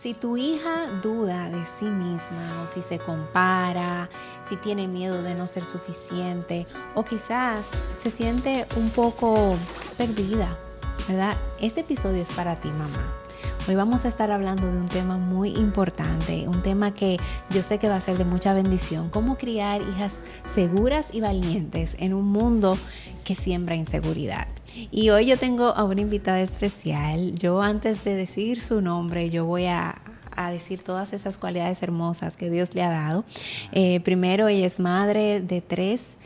Si tu hija duda de sí misma o si se compara, si tiene miedo de no ser suficiente o quizás se siente un poco perdida, ¿verdad? Este episodio es para ti, mamá. Hoy vamos a estar hablando de un tema muy importante, un tema que yo sé que va a ser de mucha bendición, cómo criar hijas seguras y valientes en un mundo que siembra inseguridad. Y hoy yo tengo a una invitada especial. Yo antes de decir su nombre, yo voy a decir todas esas cualidades hermosas que Dios le ha dado. Primero, ella es madre de 3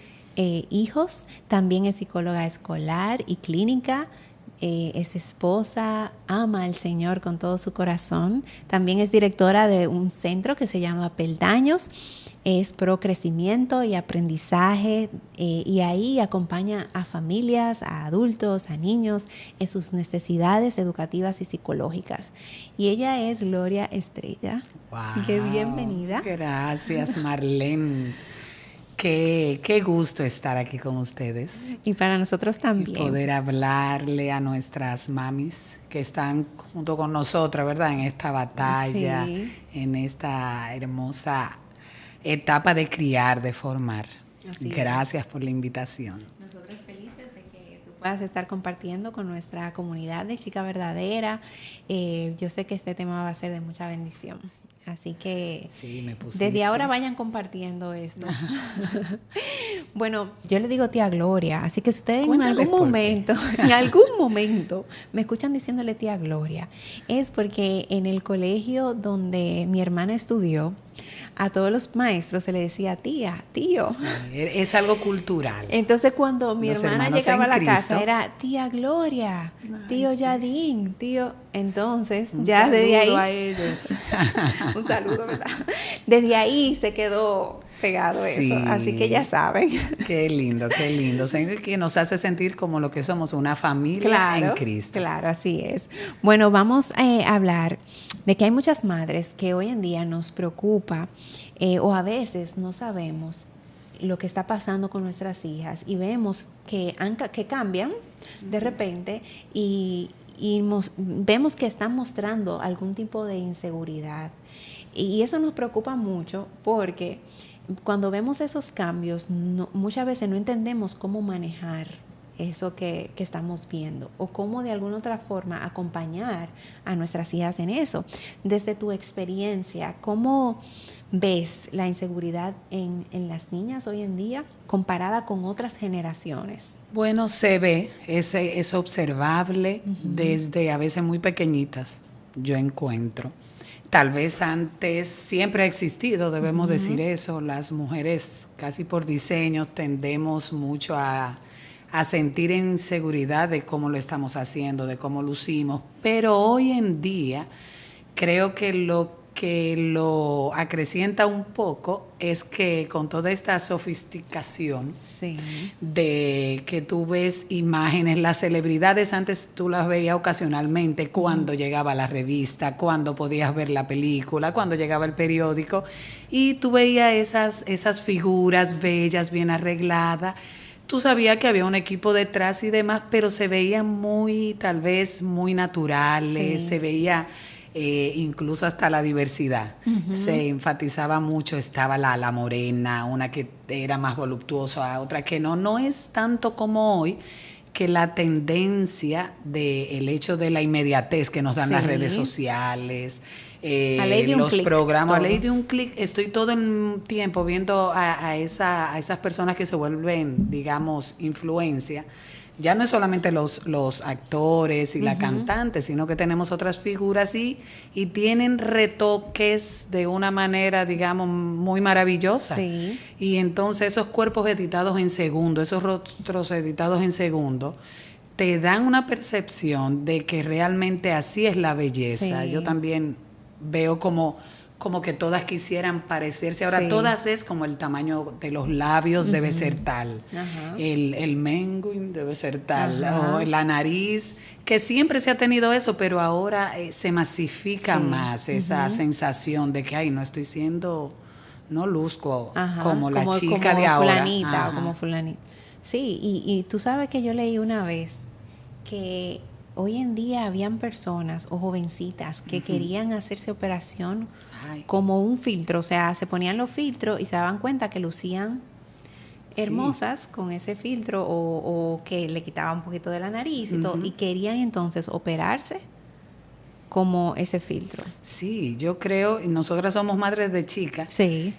hijos, también es psicóloga escolar y clínica. Es esposa, ama al Señor con todo su corazón. También es directora de un centro que se llama Peldaños. Es pro crecimiento y aprendizaje y ahí acompaña a familias, a adultos, a niños en sus necesidades educativas y psicológicas. Y ella es Gloria Estrella. Wow, así que bienvenida. Gracias, Marlene. Qué gusto estar aquí con ustedes. Y para nosotros también. Y poder hablarle a nuestras mamis que están junto con nosotras, ¿verdad? En esta batalla, sí, en esta hermosa etapa de criar, de formar. Así Gracias por la invitación. Nosotros felices de que tú puedas estar compartiendo con nuestra comunidad de Chica Verdadera. Yo sé que este tema va a ser de mucha bendición. Así que sí, desde ahora vayan compartiendo esto. Bueno, yo le digo tía Gloria, así que si ustedes en algún momento me escuchan diciéndole tía Gloria, es porque en el colegio donde mi hermana estudió, a todos los maestros se le decía tía, tío. Sí, es algo cultural. Entonces cuando mi hermana llegaba a la casa era tía Gloria, tío Yadín, tío. Entonces ya desde ahí. A ellos. Un saludo, ¿verdad? Desde ahí se quedó pegado sí, eso, así que ya saben. Qué lindo, que nos hace sentir como lo que somos, una familia en Cristo. Claro, así es. Bueno, vamos a hablar de que hay muchas madres que hoy en día nos preocupa o a veces no sabemos lo que está pasando con nuestras hijas y vemos que cambian de repente y vemos que están mostrando algún tipo de inseguridad. Y eso nos preocupa mucho porque cuando vemos esos cambios, muchas veces no entendemos cómo manejar eso que estamos viendo o cómo de alguna otra forma acompañar a nuestras hijas en eso. Desde tu experiencia, ¿cómo ves la inseguridad en las niñas hoy en día comparada con otras generaciones? Bueno, se ve, es observable desde a veces muy pequeñitas, yo encuentro. Tal vez antes siempre ha existido, debemos decir eso. Las mujeres casi por diseño tendemos mucho a sentir inseguridad de cómo lo estamos haciendo, de cómo lucimos. Pero hoy en día creo que lo acrecienta un poco es que con toda esta sofisticación sí, de que tú ves imágenes, las celebridades antes tú las veías ocasionalmente cuando llegaba la revista, cuando podías ver la película, cuando llegaba el periódico y tú veías esas figuras bellas, bien arregladas. Tú sabías que había un equipo detrás y demás, pero se veían tal vez muy naturales, sí, se veía incluso hasta la diversidad. Se enfatizaba mucho, estaba la morena, una que era más voluptuosa, otra que no. No es tanto como hoy que la tendencia del hecho de la inmediatez que nos dan las redes sociales, los programas, a ley de un clic. Estoy todo el tiempo viendo a esas personas que se vuelven, digamos, influencia. Ya no es solamente los actores y la cantante, sino que tenemos otras figuras y tienen retoques de una manera, digamos, muy maravillosa. Sí. Y entonces esos cuerpos editados en segundo, esos rostros editados en segundo, te dan una percepción de que realmente así es la belleza. Sí. Yo también veo como que todas quisieran parecerse. Ahora sí, todas es como el tamaño de los labios debe ser tal, el menguin debe ser tal, o la nariz, que siempre se ha tenido eso, pero ahora se masifica más esa sensación de que, no estoy siendo, no luzco como la chica de ahora. Fulanita, o como fulanita. Sí, y tú sabes que yo leí una vez que hoy en día habían personas o jovencitas que querían hacerse operación como un filtro, o sea, se ponían los filtros y se daban cuenta que lucían hermosas con ese filtro o que le quitaba un poquito de la nariz y todo, y querían entonces operarse como ese filtro. Sí, yo creo, y nosotras somos madres de chicas, sí,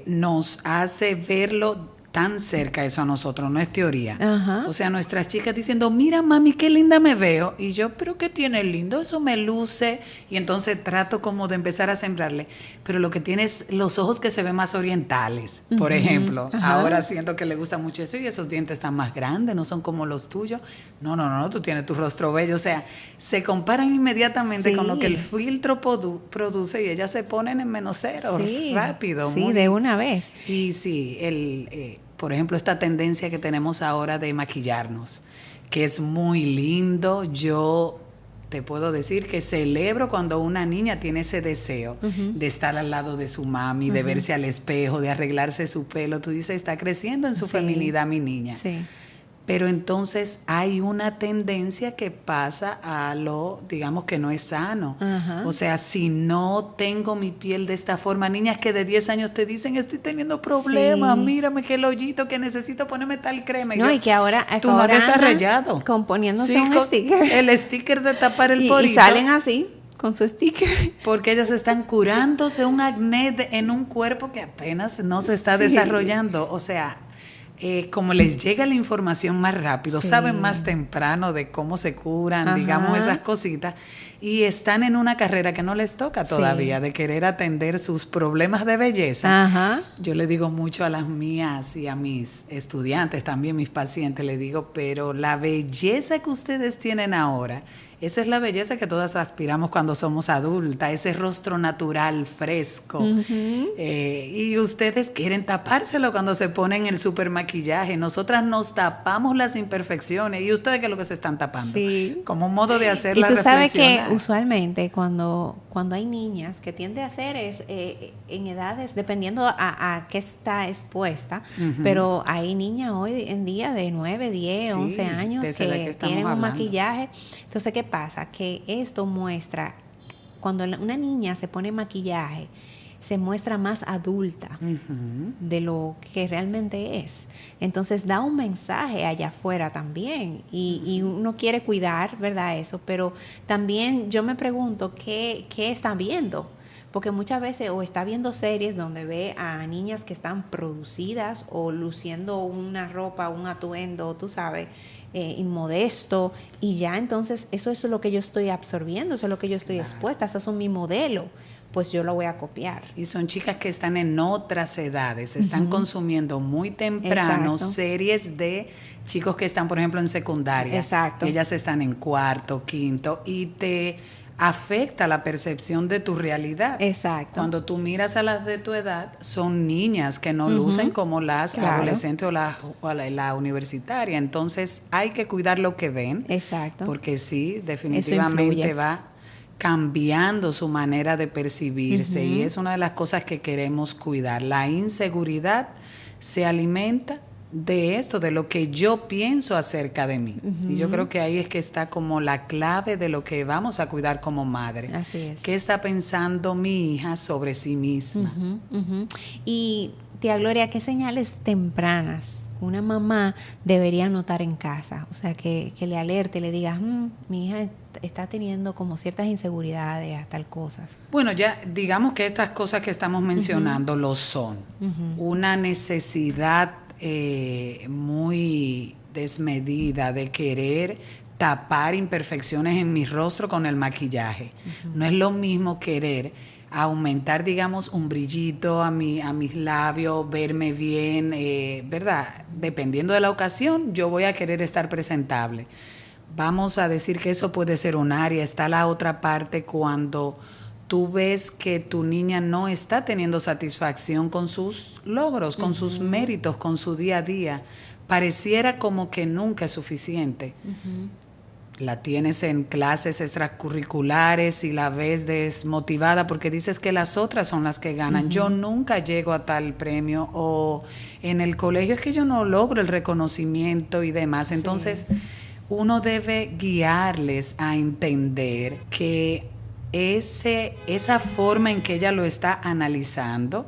nos hace verlo tan cerca eso a nosotros, no es teoría. Ajá. O sea, nuestras chicas diciendo, mira mami, qué linda me veo. Y yo, pero ¿qué tiene lindo? Eso me luce. Y entonces trato como de empezar a sembrarle. Pero lo que tiene es los ojos que se ven más orientales, por ejemplo. Ajá. Ahora siento que le gusta mucho eso y esos dientes están más grandes, no son como los tuyos. No, tú tienes tu rostro bello. O sea, se comparan inmediatamente con lo que el filtro produce y ellas se ponen en menos cero, rápido. Sí, de una vez. Y sí, por ejemplo, esta tendencia que tenemos ahora de maquillarnos, que es muy lindo. Yo te puedo decir que celebro cuando una niña tiene ese deseo de estar al lado de su mami, de verse al espejo, de arreglarse su pelo. Tú dices, está creciendo en su feminidad mi niña. Sí. Pero entonces hay una tendencia que pasa a lo, digamos, que no es sano. Ajá. O sea, si no tengo mi piel de esta forma, niñas que de 10 años te dicen, estoy teniendo problemas, mírame que el hoyito, que necesito ponerme tal crema. No, y que ahora tú no has desarrollado. Componiéndose un sticker. El sticker de tapar el porito. Y salen así, con su sticker. Porque ellas están curándose un acné en un cuerpo que apenas no se está desarrollando. O sea, como les llega la información más rápido, saben más temprano de cómo se curan, digamos, esas cositas, y están en una carrera que no les toca todavía, de querer atender sus problemas de belleza. Yo le digo mucho a las mías y a mis estudiantes, también mis pacientes, le digo, pero la belleza que ustedes tienen ahora, esa es la belleza que todas aspiramos cuando somos adultas, ese rostro natural, fresco. Y ustedes quieren tapárselo cuando se ponen el super maquillaje. Nosotras nos tapamos las imperfecciones. ¿Y ustedes qué es lo que se están tapando? Sí. Como un modo de hacerla reflexionar. Y tú reflexionar. sabes que usualmente cuando hay niñas que tiende a hacer es en edades, dependiendo a qué está expuesta, pero hay niñas hoy en día de 9, 10, 11 años que tienen un maquillaje. Entonces, ¿qué pasa? Que esto muestra, cuando una niña se pone maquillaje, se muestra más adulta de lo que realmente es. Entonces da un mensaje allá afuera también y uno quiere cuidar, ¿verdad? Eso, pero también yo me pregunto qué está viendo. Porque muchas veces o está viendo series donde ve a niñas que están producidas o luciendo una ropa, un atuendo, tú sabes, inmodesto, y ya entonces eso es lo que yo estoy absorbiendo, eso es lo que yo estoy expuesta, esos son mi modelo, pues yo lo voy a copiar. Y son chicas que están en otras edades, están consumiendo muy temprano series de chicos que están, por ejemplo, en secundaria. Exacto. Ellas están en cuarto, quinto, y te afecta la percepción de tu realidad. Exacto. Cuando tú miras a las de tu edad, son niñas que no lucen como las adolescentes o la universitaria. Entonces hay que cuidar lo que ven. Exacto. Porque sí, definitivamente va cambiando su manera de percibirse y es una de las cosas que queremos cuidar. La inseguridad se alimenta de esto, de lo que yo pienso acerca de mí. Y yo creo que ahí es que está como la clave de lo que vamos a cuidar como madre. Así es. ¿Qué está pensando mi hija sobre sí misma? Y, tía Gloria, ¿qué señales tempranas una mamá debería notar en casa? O sea, que le alerte, le diga, mi hija está teniendo como ciertas inseguridades a tal cosas. Bueno, ya digamos que estas cosas que estamos mencionando lo son. Una necesidad muy desmedida de querer tapar imperfecciones en mi rostro con el maquillaje. No es lo mismo querer aumentar, digamos, un brillito a mis labios, verme bien, ¿verdad? Dependiendo de la ocasión, yo voy a querer estar presentable. Vamos a decir que eso puede ser un área. Está la otra parte cuando tú ves que tu niña no está teniendo satisfacción con sus logros, con sus méritos, con su día a día. Pareciera como que nunca es suficiente. La tienes en clases extracurriculares y la ves desmotivada porque dices que las otras son las que ganan. Yo nunca llego a tal premio, o en el colegio es que yo no logro el reconocimiento y demás. Entonces, uno debe guiarles a entender que esa forma en que ella lo está analizando,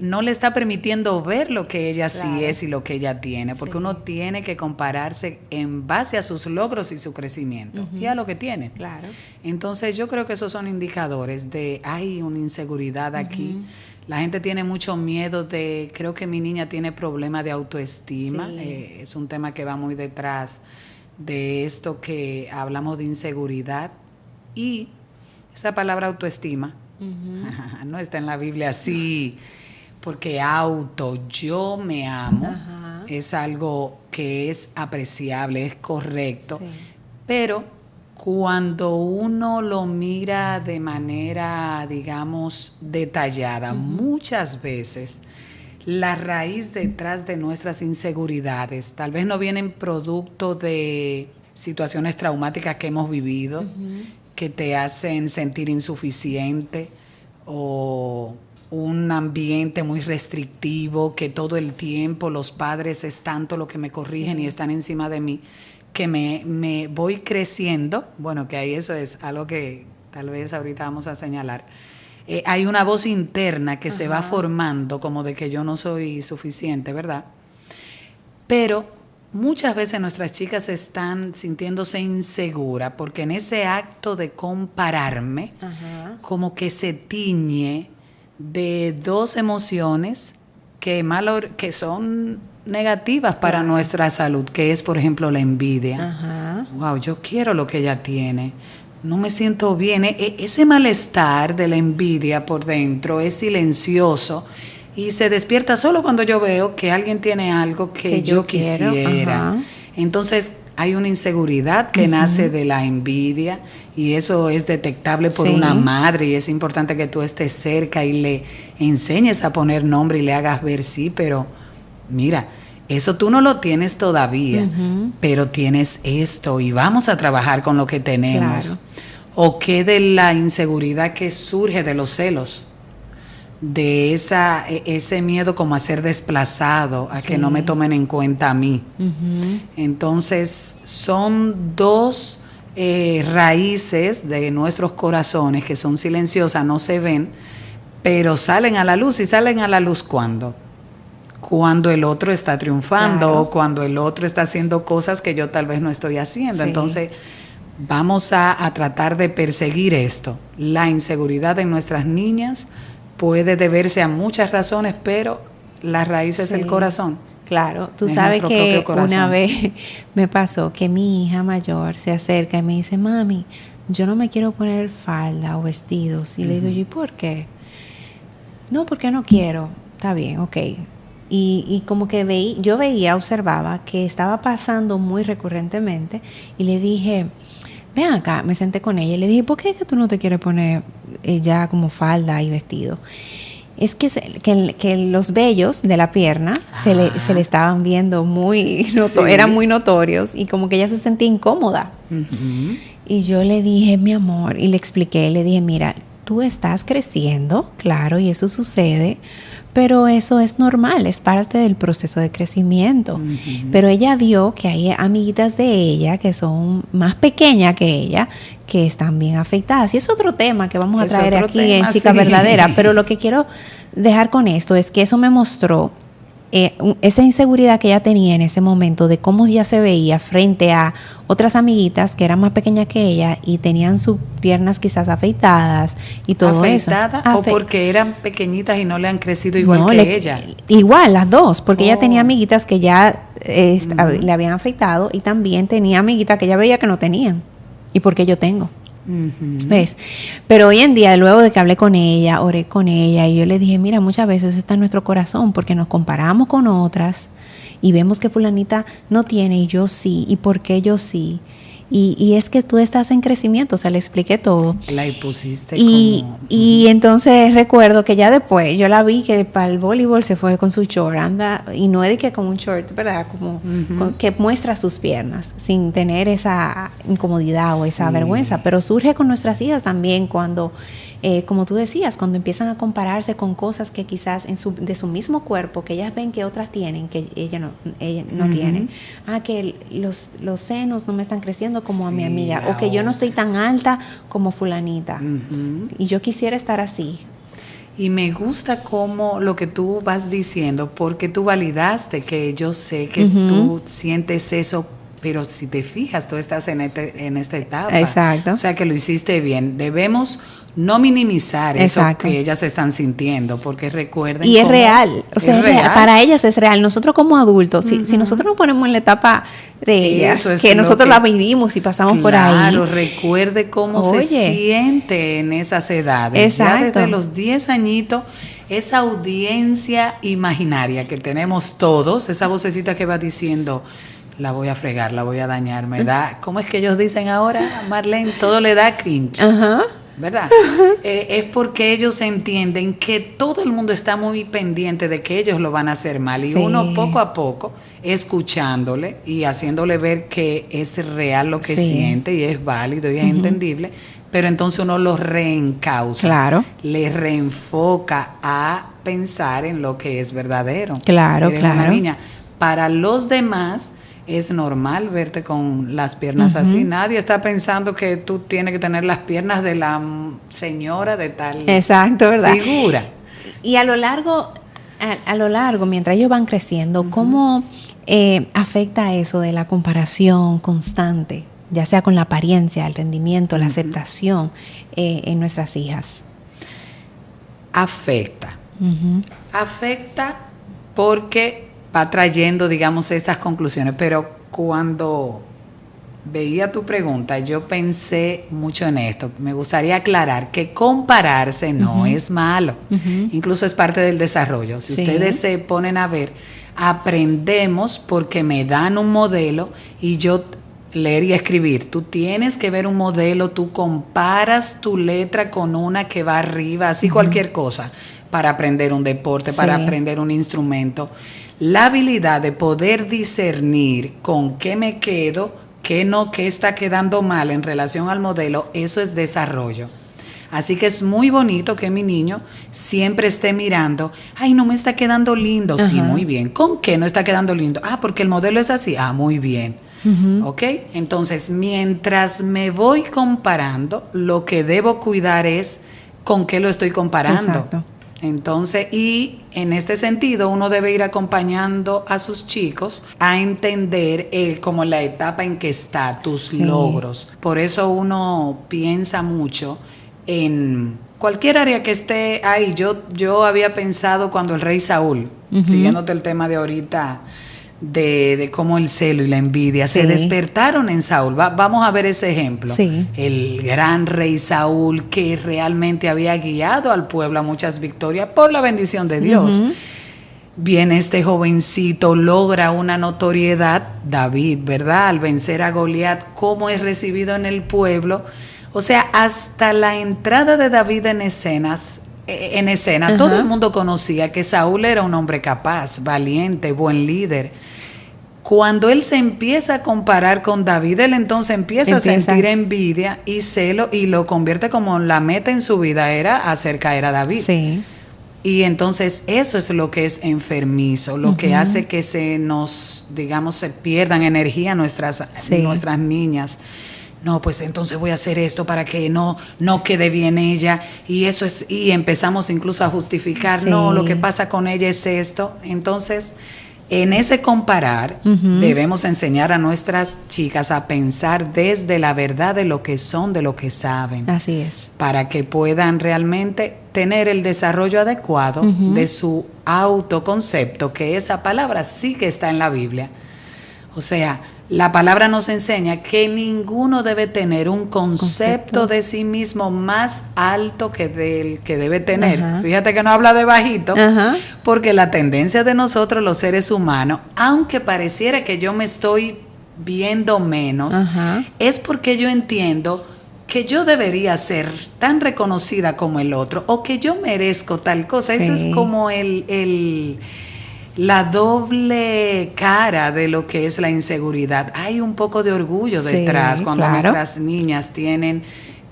no le está permitiendo ver lo que ella sí es y lo que ella tiene, porque uno tiene que compararse en base a sus logros y su crecimiento y a lo que tiene. Claro. Entonces yo creo que esos son indicadores de hay una inseguridad aquí. La gente tiene mucho miedo creo que mi niña tiene problemas de autoestima. Es un tema que va muy detrás de esto que hablamos de inseguridad. Y esa palabra autoestima no está en la Biblia así, porque yo me amo, es algo que es apreciable, es correcto, pero cuando uno lo mira de manera, digamos, detallada, muchas veces la raíz detrás de nuestras inseguridades tal vez no vienen producto de situaciones traumáticas que hemos vivido, que te hacen sentir insuficiente, o un ambiente muy restrictivo, que todo el tiempo los padres es tanto lo que me corrigen y están encima de mí, que me voy creciendo. Bueno, que ahí eso es algo que tal vez ahorita vamos a señalar. Hay una voz interna que se va formando como de que yo no soy suficiente, ¿verdad? Pero muchas veces nuestras chicas están sintiéndose inseguras porque en ese acto de compararme, como que se tiñe de dos emociones que son negativas para nuestra salud, que es, por ejemplo, la envidia. Wow, yo quiero lo que ella tiene, no me siento bien. Ese malestar de la envidia por dentro es silencioso y se despierta solo cuando yo veo que alguien tiene algo que yo quisiera. Entonces hay una inseguridad que nace de la envidia, y eso es detectable por una madre, y es importante que tú estés cerca y le enseñes a poner nombre y le hagas ver, sí, pero mira, eso tú no lo tienes todavía, pero tienes esto y vamos a trabajar con lo que tenemos. Claro. O que de la inseguridad que surge de los celos, de ese miedo como a ser desplazado, a que no me tomen en cuenta a mí. Entonces son dos raíces de nuestros corazones que son silenciosas, no se ven, pero salen a la luz. ¿Y salen a la luz cuándo? Cuando el otro está triunfando, o cuando el otro está haciendo cosas que yo tal vez no estoy haciendo. Entonces vamos a tratar de perseguir esto. La inseguridad de nuestras niñas puede deberse a muchas razones, pero la raíz es el corazón. Claro, tú sabes que una vez me pasó que mi hija mayor se acerca y me dice, mami, yo no me quiero poner falda o vestidos. Y le digo, ¿y por qué? No, porque no quiero. Está bien, ok. Y como que yo observaba que estaba pasando muy recurrentemente, y le dije, ven acá, me senté con ella y le dije, ¿por qué es que tú no te quieres poner ya como falda y vestido? Es que los vellos de la pierna se le estaban viendo eran muy notorios, y como que ella se sentía incómoda. Y yo le dije, mi amor, y le expliqué, le dije, mira, tú estás creciendo, claro, y eso sucede, pero eso es normal, es parte del proceso de crecimiento. Pero ella vio que hay amiguitas de ella que son más pequeñas que ella, que están bien afectadas. Y es otro tema que vamos a traer aquí en Chica Verdadera. Pero lo que quiero dejar con esto es que eso me mostró esa inseguridad que ella tenía en ese momento de cómo ella se veía frente a otras amiguitas que eran más pequeñas que ella y tenían sus piernas quizás afeitadas y todo eso. ¿O porque eran pequeñitas y no le han crecido igual que ella? Igual, las dos, porque ella tenía amiguitas que ya le habían afeitado, y también tenía amiguitas que ella veía que no tenían. ¿Y porque yo tengo? ¿Ves? Pero hoy en día, luego de que hablé con ella, oré con ella, y yo le dije, mira, muchas veces eso está en nuestro corazón, porque nos comparamos con otras y vemos que fulanita no tiene y yo sí, y por qué yo sí. Y es que tú estás en crecimiento, o sea, le expliqué todo. La pusiste y entonces recuerdo que ya después yo la vi que para el voleibol se fue con su short, anda, y no es de que con un short, ¿verdad? Como que muestra sus piernas sin tener esa incomodidad o esa vergüenza, pero surge con nuestras hijas también cuando como tú decías, cuando empiezan a compararse con cosas que quizás de su mismo cuerpo, que ellas ven que otras tienen, que ella no tiene. Que los senos no me están creciendo como a mi amiga, o que yo no estoy tan alta como fulanita. Y yo quisiera estar así. Y me gusta como lo que tú vas diciendo, porque tú validaste que yo sé que tú sientes eso, pero si te fijas, tú estás en esta etapa. Exacto. O sea que lo hiciste bien. Debemos no minimizar eso que ellas están sintiendo, porque recuerden. Y es real, o sea, es real. Para ellas es real. Nosotros como adultos, si nosotros nos ponemos en la etapa de ellas, que nosotros la vivimos y pasamos por ahí. Claro, recuerde cómo se siente en esas edades. Exacto. Ya desde los 10 añitos, esa audiencia imaginaria que tenemos todos, esa vocecita que va diciendo, la voy a fregar, la voy a dañar, me da, ¿cómo es que ellos dicen ahora, Marlene? Todo le da cringe. ¿Verdad? Es porque ellos entienden que todo el mundo está muy pendiente de que ellos lo van a hacer mal, y uno poco a poco, escuchándole y haciéndole ver que es real lo que siente y es válido y es entendible, pero entonces uno lo reencausa, le reenfoca a pensar en lo que es verdadero. Eres una niña. Para los demás es normal verte con las piernas así. Nadie está pensando que tú tienes que tener las piernas de la señora de tal figura. Y a lo largo, mientras ellos van creciendo, ¿cómo afecta eso de la comparación constante, ya sea con la apariencia, el rendimiento, la aceptación en nuestras hijas? Afecta. Afecta porque va trayendo, digamos, estas conclusiones, pero cuando veía tu pregunta, yo pensé mucho en esto. Me gustaría aclarar que compararse no es malo, incluso es parte del desarrollo. Si ustedes se ponen a ver, aprendemos porque me dan un modelo y yo leer y escribir. Tú tienes que ver un modelo, tú comparas tu letra con una que va arriba, así cualquier cosa, para aprender un deporte, para aprender un instrumento. La habilidad de poder discernir con qué me quedo, qué no, qué está quedando mal en relación al modelo, eso es desarrollo. Así que es muy bonito que mi niño siempre esté mirando, ay, no me está quedando lindo. Sí, muy bien. ¿Con qué no está quedando lindo? Porque el modelo es así. Muy bien. ¿Ok? Entonces, mientras me voy comparando, lo que debo cuidar es con qué lo estoy comparando. Exacto. Entonces, y en este sentido, uno debe ir acompañando a sus chicos a entender como la etapa en que está, tus logros. Por eso uno piensa mucho en cualquier área que esté ahí. Yo había pensado cuando el rey Saúl, siguiéndote el tema de ahorita, de cómo el celo y la envidia se despertaron en Saúl. Vamos a ver ese ejemplo. El gran rey Saúl, que realmente había guiado al pueblo a muchas victorias por la bendición de Dios. Viene este jovencito, logra una notoriedad, David, ¿verdad? Al vencer a Goliat, cómo es recibido en el pueblo. O sea, hasta la entrada de David en escena, todo el mundo conocía que Saúl era un hombre capaz, valiente, buen líder. Cuando él se empieza a comparar con David, él entonces empieza a sentir envidia y celo, y lo convierte como la meta en su vida era hacer caer a David. Y entonces eso es lo que es enfermizo, lo que hace que se pierdan energía nuestras niñas. No, pues entonces voy a hacer esto para que no quede bien ella, y eso es, y empezamos incluso a justificar, no, lo que pasa con ella es esto. Entonces, en ese comparar, debemos enseñar a nuestras chicas a pensar desde la verdad de lo que son, de lo que saben. Así es. Para que puedan realmente tener el desarrollo adecuado de su autoconcepto, que esa palabra sí que está en la Biblia. O sea, la palabra nos enseña que ninguno debe tener un concepto de sí mismo más alto que del que debe tener. Fíjate que no habla de bajito, porque la tendencia de nosotros los seres humanos, aunque pareciera que yo me estoy viendo menos, es porque yo entiendo que yo debería ser tan reconocida como el otro, o que yo merezco tal cosa. Eso es como la doble cara de lo que es la inseguridad. Hay un poco de orgullo detrás cuando nuestras niñas tienen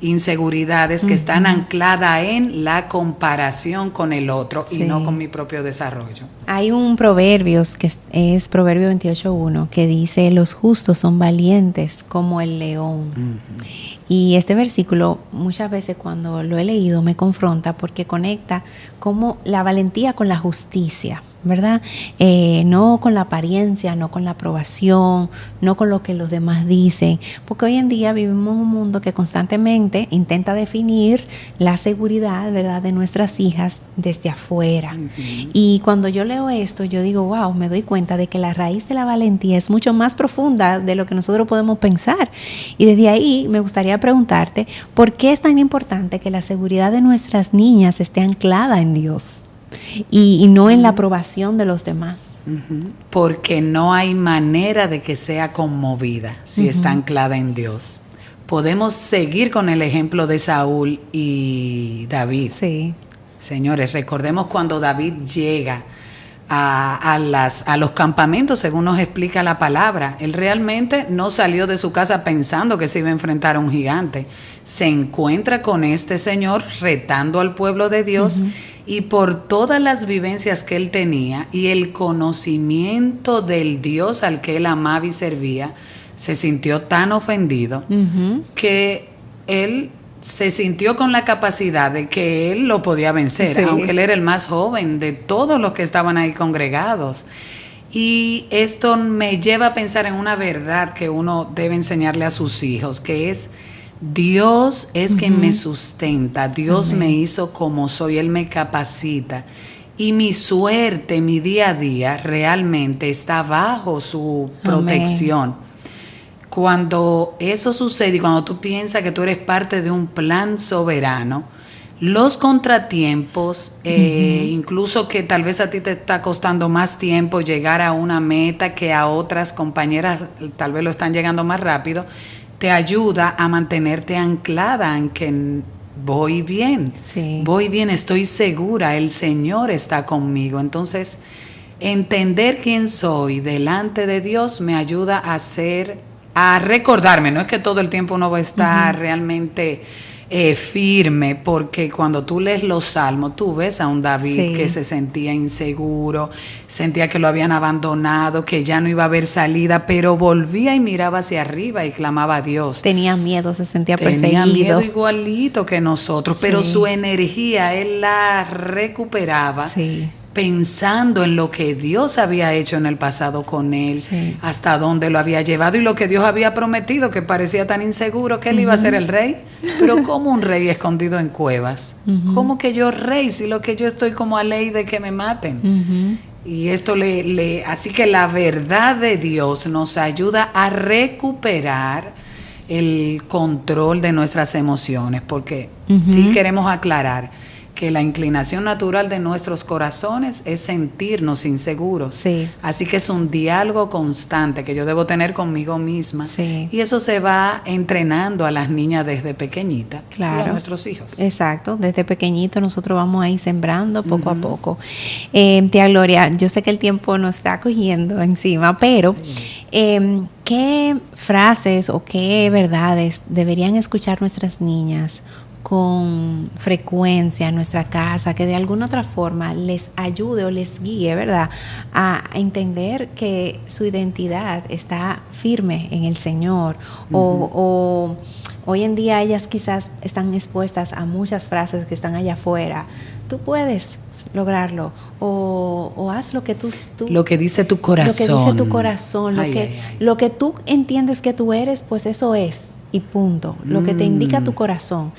inseguridades que están ancladas en la comparación con el otro y no con mi propio desarrollo. Hay un proverbio que es Proverbio 28:1 que dice: los justos son valientes como el león. Y este versículo muchas veces cuando lo he leído me confronta porque conecta como la valentía con la justicia, ¿verdad? No con la apariencia, no con la aprobación, no con lo que los demás dicen, porque hoy en día vivimos en un mundo que constantemente intenta definir la seguridad, ¿verdad?, de nuestras hijas desde afuera. Y cuando yo leo esto, yo digo, wow, me doy cuenta de que la raíz de la valentía es mucho más profunda de lo que nosotros podemos pensar. Y desde ahí me gustaría preguntarte, ¿por qué es tan importante que la seguridad de nuestras niñas esté anclada en Dios? Y no en la aprobación de los demás. Porque no hay manera de que sea conmovida si está anclada en Dios. Podemos seguir con el ejemplo de Saúl y David. Sí. Señores, recordemos cuando David llega a los campamentos, según nos explica la palabra. Él realmente no salió de su casa pensando que se iba a enfrentar a un gigante. Se encuentra con este señor retando al pueblo de Dios. Y por todas las vivencias que él tenía y el conocimiento del Dios al que él amaba y servía, se sintió tan ofendido que él se sintió con la capacidad de que él lo podía vencer, aunque él era el más joven de todos los que estaban ahí congregados. Y esto me lleva a pensar en una verdad que uno debe enseñarle a sus hijos, que es: Dios es quien me sustenta, Dios me hizo como soy, Él me capacita. Y mi suerte, mi día a día, realmente está bajo su protección. Cuando eso sucede y cuando tú piensas que tú eres parte de un plan soberano, los contratiempos, incluso que tal vez a ti te está costando más tiempo llegar a una meta que a otras compañeras tal vez lo están llegando más rápido, te ayuda a mantenerte anclada en que voy bien, estoy segura, el Señor está conmigo. Entonces, entender quién soy delante de Dios me ayuda a recordarme. No es que todo el tiempo uno va a estar realmente firme, porque cuando tú lees los salmos, tú ves a un David que se sentía inseguro, sentía que lo habían abandonado, que ya no iba a haber salida, pero volvía y miraba hacia arriba y clamaba a Dios. Tenía miedo, se sentía perseguido. Tenía miedo igualito que nosotros, pero su energía él la recuperaba. Pensando en lo que Dios había hecho en el pasado con él, hasta dónde lo había llevado y lo que Dios había prometido, que parecía tan inseguro que él iba a ser el rey. Pero ¿cómo un rey escondido en cuevas? ¿Cómo que yo rey si lo que yo estoy como a ley de que me maten? Y esto así que la verdad de Dios nos ayuda a recuperar el control de nuestras emociones, porque sí queremos aclarar que la inclinación natural de nuestros corazones es sentirnos inseguros. Así que es un diálogo constante que yo debo tener conmigo misma. Y eso se va entrenando a las niñas desde pequeñitas y a nuestros hijos. Exacto, desde pequeñito nosotros vamos ahí sembrando poco a poco. Tía Gloria, yo sé que el tiempo nos está cogiendo encima, pero ¿qué frases o qué verdades deberían escuchar nuestras niñas con frecuencia en nuestra casa, que de alguna otra forma les ayude o les guíe, ¿verdad?, a entender que su identidad está firme en el Señor? O hoy en día ellas quizás están expuestas a muchas frases que están allá afuera. Tú puedes lograrlo, o haz lo que tú lo que dice tu corazón. Lo que dice tu corazón, lo que tú entiendes que tú eres, pues eso es, y punto. Lo que te indica tu corazón.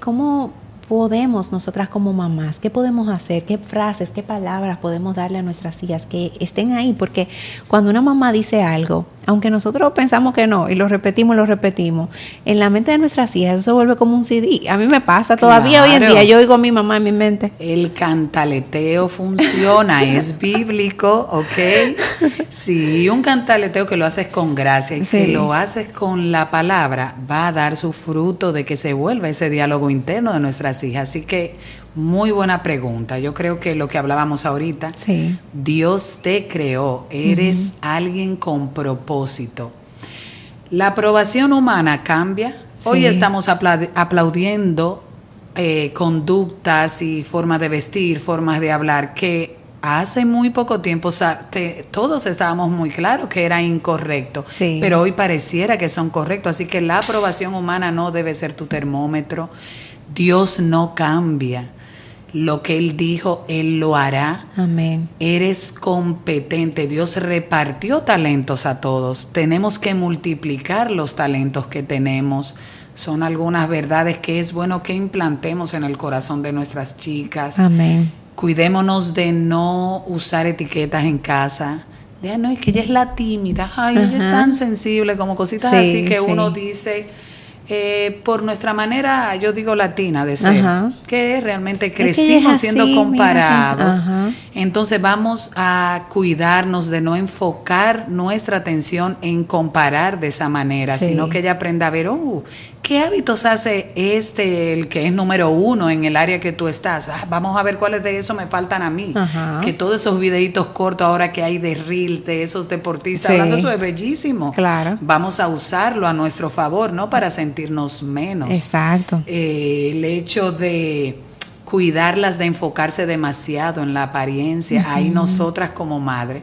¿Cómo podemos nosotras como mamás, qué podemos hacer, qué frases, qué palabras podemos darle a nuestras hijas que estén ahí? Porque cuando una mamá dice algo, aunque nosotros pensamos que no y lo repetimos, en la mente de nuestras hijas eso se vuelve como un CD. A mí me pasa todavía hoy en día, yo oigo a mi mamá en mi mente. El cantaleteo funciona, es bíblico, ¿ok? Sí, un cantaleteo que lo haces con gracia y que lo haces con la palabra va a dar su fruto de que se vuelva ese diálogo interno de nuestras hijas. Así que muy buena pregunta. Yo creo que lo que hablábamos ahorita, Dios te creó, eres alguien con propósito. La aprobación humana cambia, Hoy estamos aplaudiendo conductas y formas de vestir, formas de hablar que hace muy poco tiempo todos estábamos muy claros que era incorrecto, pero hoy pareciera que son correctos. Así que la aprobación humana no debe ser tu termómetro. Dios no cambia. Lo que Él dijo, Él lo hará. Amén. Eres competente. Dios repartió talentos a todos. Tenemos que multiplicar los talentos que tenemos. Son algunas verdades que es bueno que implantemos en el corazón de nuestras chicas. Amén. Cuidémonos de no usar etiquetas en casa. De, no, es que ella es la tímida. Ay, ella es tan sensible, como cositas así que uno dice... por nuestra manera, yo digo latina de ser, que realmente crecimos siendo comparados. Entonces vamos a cuidarnos de no enfocar nuestra atención en comparar de esa manera, sino que ella aprenda a ver, ¿qué hábitos hace el que es número 1 en el área que tú estás? Vamos a ver cuáles de esos me faltan a mí. Que todos esos videitos cortos ahora que hay de reel, de esos deportistas, hablando, eso es bellísimo. Claro. Vamos a usarlo a nuestro favor, no para sentirnos menos. Exacto. El hecho de cuidarlas de enfocarse demasiado en la apariencia, ahí nosotras como madre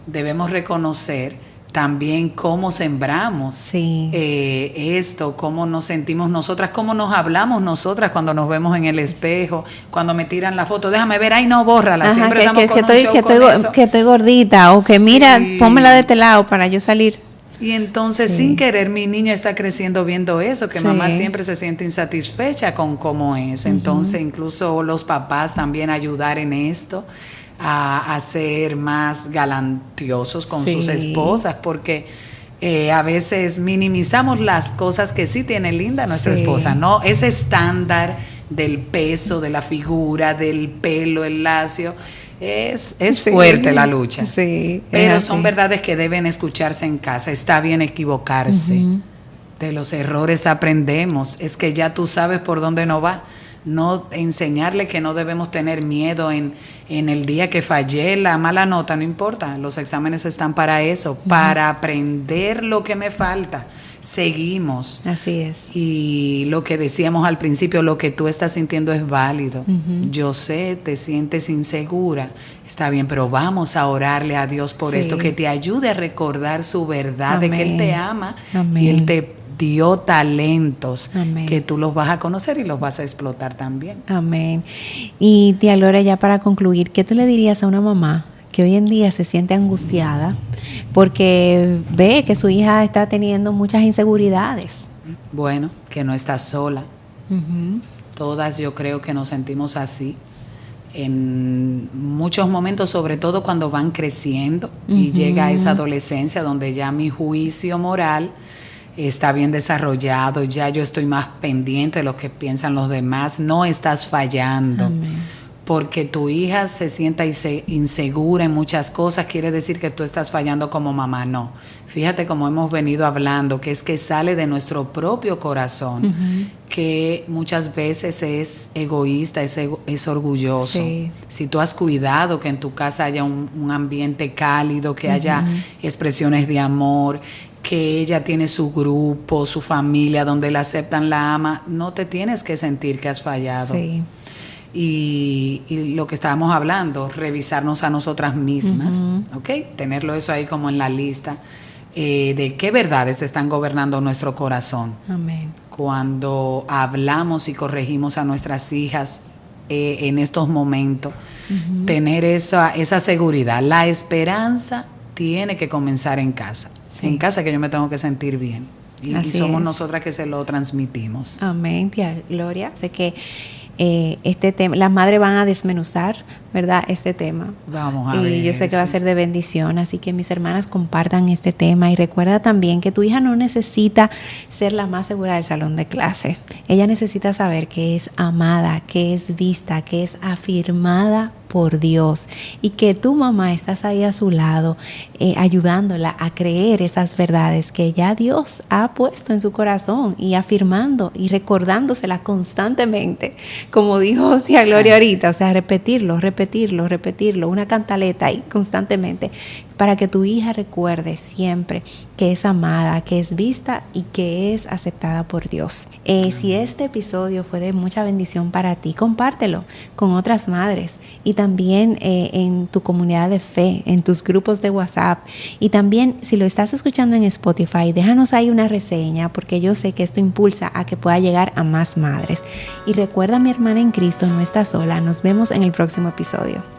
debemos reconocer también cómo sembramos esto, cómo nos sentimos nosotras, cómo nos hablamos nosotras cuando nos vemos en el espejo, cuando me tiran la foto, déjame ver, ay no, bórrala, siempre estamos con un show con eso. Que estoy gordita, o que mira, pónmela de este lado para yo salir. Y entonces, sin querer, mi niña está creciendo viendo eso, que mamá siempre se siente insatisfecha con cómo es. Entonces, incluso los papás también ayudar en esto, a ser más galantiosos con sus esposas, porque a veces minimizamos las cosas que sí tiene linda nuestra esposa, ¿no? Ese estándar del peso, de la figura, del pelo, el lacio... Es fuerte la lucha, pero son verdades que deben escucharse en casa. Está bien equivocarse, de los errores aprendemos, es que ya tú sabes por dónde no va. No enseñarle que no debemos tener miedo en el día que fallé la mala nota, no importa, los exámenes están para eso, para aprender lo que me falta. Seguimos. Así es. Y lo que decíamos al principio, lo que tú estás sintiendo es válido. Yo sé, te sientes insegura, está bien, pero vamos a orarle a Dios por esto, que te ayude a recordar su verdad, de que Él te ama y Él te dio talentos que tú los vas a conocer y los vas a explotar también. Amén. Y tía Gloria, ya para concluir, ¿qué tú le dirías a una mamá que hoy en día se siente angustiada porque ve que su hija está teniendo muchas inseguridades? Bueno, que no está sola. Todas yo creo que nos sentimos así en muchos momentos, sobre todo cuando van creciendo y llega esa adolescencia donde ya mi juicio moral está bien desarrollado, ya yo estoy más pendiente de lo que piensan los demás. No estás fallando. Porque tu hija se sienta insegura en muchas cosas, quiere decir que tú estás fallando como mamá. No. Fíjate como hemos venido hablando, que es que sale de nuestro propio corazón, que muchas veces es egoísta, es orgulloso. Si tú has cuidado que en tu casa haya un ambiente cálido, que haya expresiones de amor, que ella tiene su grupo, su familia, donde la aceptan, la ama, no te tienes que sentir que has fallado. Y lo que estábamos hablando, revisarnos a nosotras mismas, ¿ok? Tenerlo eso ahí como en la lista, de qué verdades están gobernando nuestro corazón. Amén. Cuando hablamos y corregimos a nuestras hijas en estos momentos, tener esa seguridad. La esperanza tiene que comenzar en casa. En casa que yo me tengo que sentir bien. Y somos nosotras que se lo transmitimos. Amén, tía Gloria. Sé que este tema, las madres van a desmenuzar, ¿verdad?, este tema. Vamos a ver. Y yo sé que va a ser de bendición, así que mis hermanas compartan este tema y recuerda también que tu hija no necesita ser la más segura del salón de clase. Ella necesita saber que es amada, que es vista, que es afirmada por Dios y que tu mamá estás ahí a su lado ayudándola a creer esas verdades que ya Dios ha puesto en su corazón y afirmando y recordándosela constantemente, como dijo tía Gloria ahorita, o sea, repetirlo, una cantaleta ahí constantemente, para que tu hija recuerde siempre que es amada, que es vista y que es aceptada por Dios. Si este episodio fue de mucha bendición para ti, compártelo con otras madres y también en tu comunidad de fe, en tus grupos de WhatsApp, y también si lo estás escuchando en Spotify, déjanos ahí una reseña, porque yo sé que esto impulsa a que pueda llegar a más madres. Y recuerda, mi hermana en Cristo no está sola. Nos vemos en el próximo episodio.